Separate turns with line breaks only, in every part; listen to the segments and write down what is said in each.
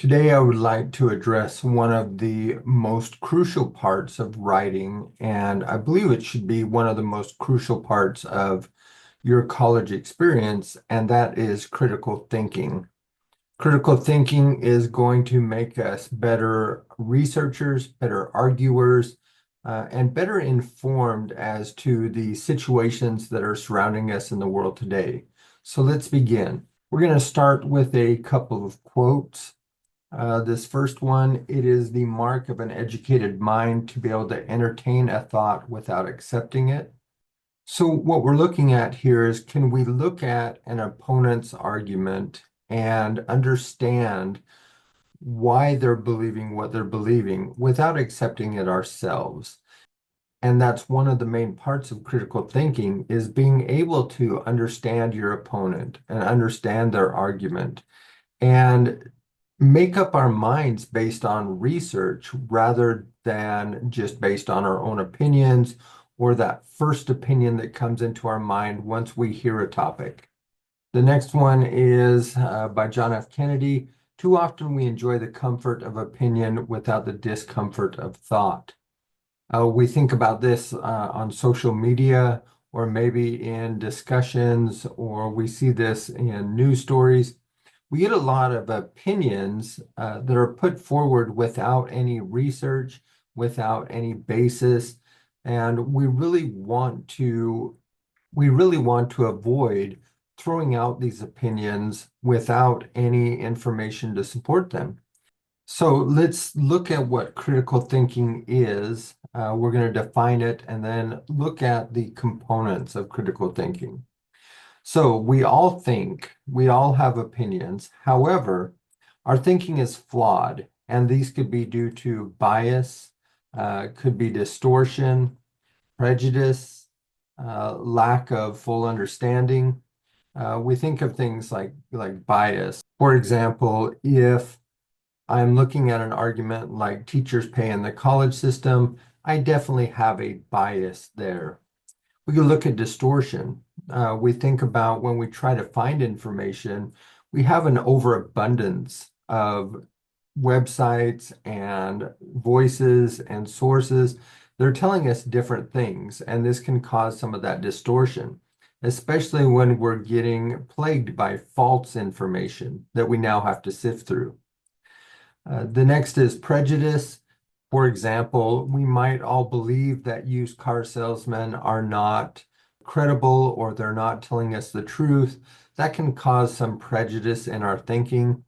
Today, I would like to address one of the most crucial parts of writing, and I believe it should be one of the most crucial parts of your college experience, and that is critical thinking. Critical thinking is going to make us better researchers, better arguers, and better informed as to the situations that are surrounding us in the world today. So let's begin. We're going to start with a couple of quotes. This first one, it is the mark of an educated mind to be able to entertain a thought without accepting it. So what we're looking at here is, can we look at an opponent's argument and understand why they're believing what they're believing without accepting it ourselves? And that's one of the main parts of critical thinking, is being able to understand your opponent and understand their argument and make up our minds based on research rather than just based on our own opinions or that first opinion that comes into our mind once we hear a topic. The next one is by John F. Kennedy. Too often we enjoy the comfort of opinion without the discomfort of thought. We think about this on social media or maybe in discussions, or we see this in news stories. We get a lot of opinions that are put forward without any research, without any basis, and we really want to avoid throwing out these opinions without any information to support them. So let's look at what critical thinking is. We're going to define it and then look at the components of critical thinking. So we all think, we all have opinions. However, our thinking is flawed, and these could be due to bias, could be distortion, prejudice, lack of full understanding. We think of things like bias. For example, if I'm looking at an argument like teachers pay in the college system, I definitely have a bias there. We can look at distortion. We think about when we try to find information, we have an overabundance of websites and voices and sources. They're telling us different things, and this can cause some of that distortion, especially when we're getting plagued by false information that we now have to sift through. The next is prejudice. For example, we might all believe that used car salesmen are not credible or they're not telling us the truth. That can cause some prejudice in our thinking.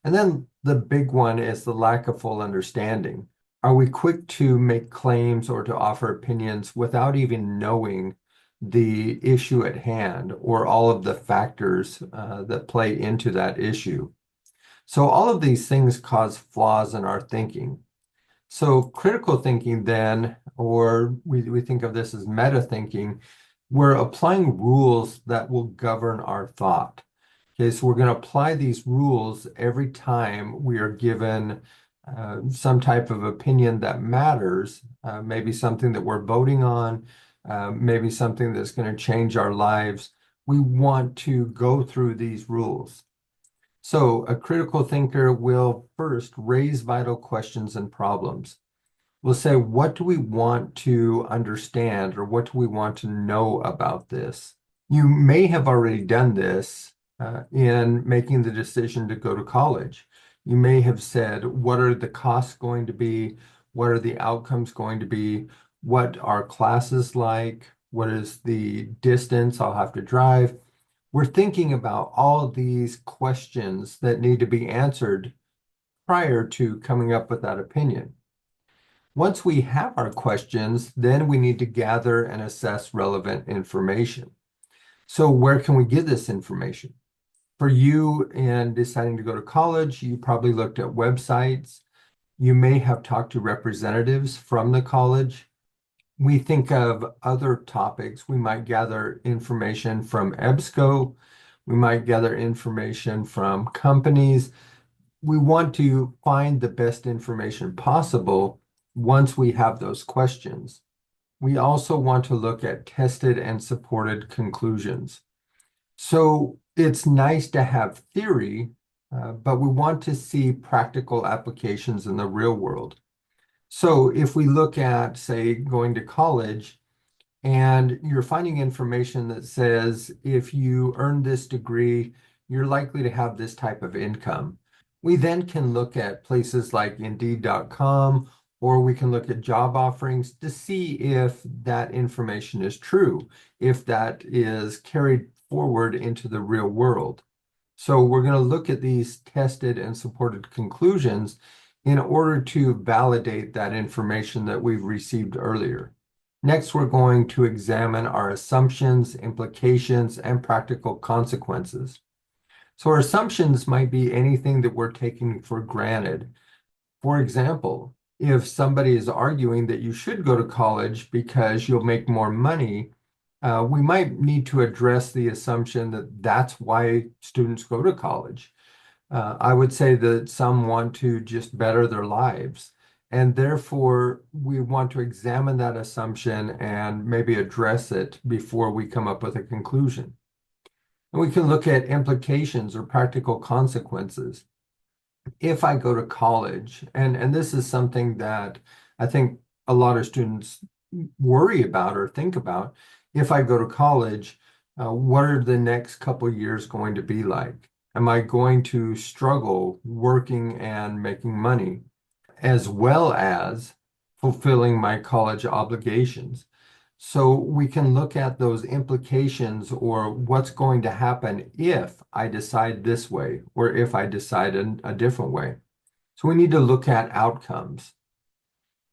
And then the big one is the lack of full understanding. Are we quick to make claims or to offer opinions without even knowing the issue at hand or all of the factors that play into that issue? So all of these things cause flaws in our thinking. So critical thinking then, or we think of this as meta thinking, we're applying rules that will govern our thought. Okay, so we're going to apply these rules every time we are given some type of opinion that matters, maybe something that we're voting on, maybe something that's going to change our lives. We want to go through these rules. So a critical thinker will first raise vital questions and problems. We'll say, what do we want to understand, or what do we want to know about this? You may have already done this in making the decision to go to college. You may have said, what are the costs going to be? What are the outcomes going to be? What are classes like? What is the distance I'll have to drive? We're thinking about all these questions that need to be answered prior to coming up with that opinion. Once we have our questions, then we need to gather and assess relevant information. So where can we get this information? For you, in deciding to go to college, you probably looked at websites. You may have talked to representatives from the college. We think of other topics. We might gather information from EBSCO. We might gather information from companies. We want to find the best information possible once we have those questions. We also want to look at tested and supported conclusions. So it's nice to have theory, but we want to see practical applications in the real world. So if we look at, say, going to college, and you're finding information that says if you earn this degree, you're likely to have this type of income. We then can look at places like Indeed.com, or we can look at job offerings to see if that information is true, if that is carried forward into the real world. So we're going to look at these tested and supported conclusions in order to validate that information that we've received earlier. Next, we're going to examine our assumptions, implications, and practical consequences. So our assumptions might be anything that we're taking for granted. For example, if somebody is arguing that you should go to college because you'll make more money, we might need to address the assumption that that's why students go to college. I would say that some want to just better their lives. And therefore, we want to examine that assumption and maybe address it before we come up with a conclusion. And we can look at implications or practical consequences. If I go to college, and this is something that I think a lot of students worry about or think about, if I go to college, what are the next couple years going to be like? Am I going to struggle working and making money, as well as fulfilling my college obligations? So we can look at those implications or what's going to happen if I decide this way or if I decide a different way. So we need to look at outcomes.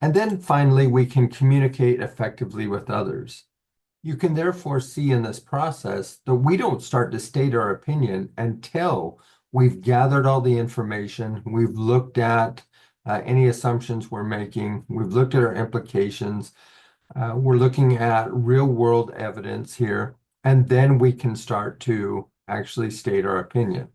And then finally, we can communicate effectively with others. You can therefore see in this process that we don't start to state our opinion until we've gathered all the information, we've looked at any assumptions we're making, we've looked at our implications, we're looking at real world evidence here, and then we can start to actually state our opinion.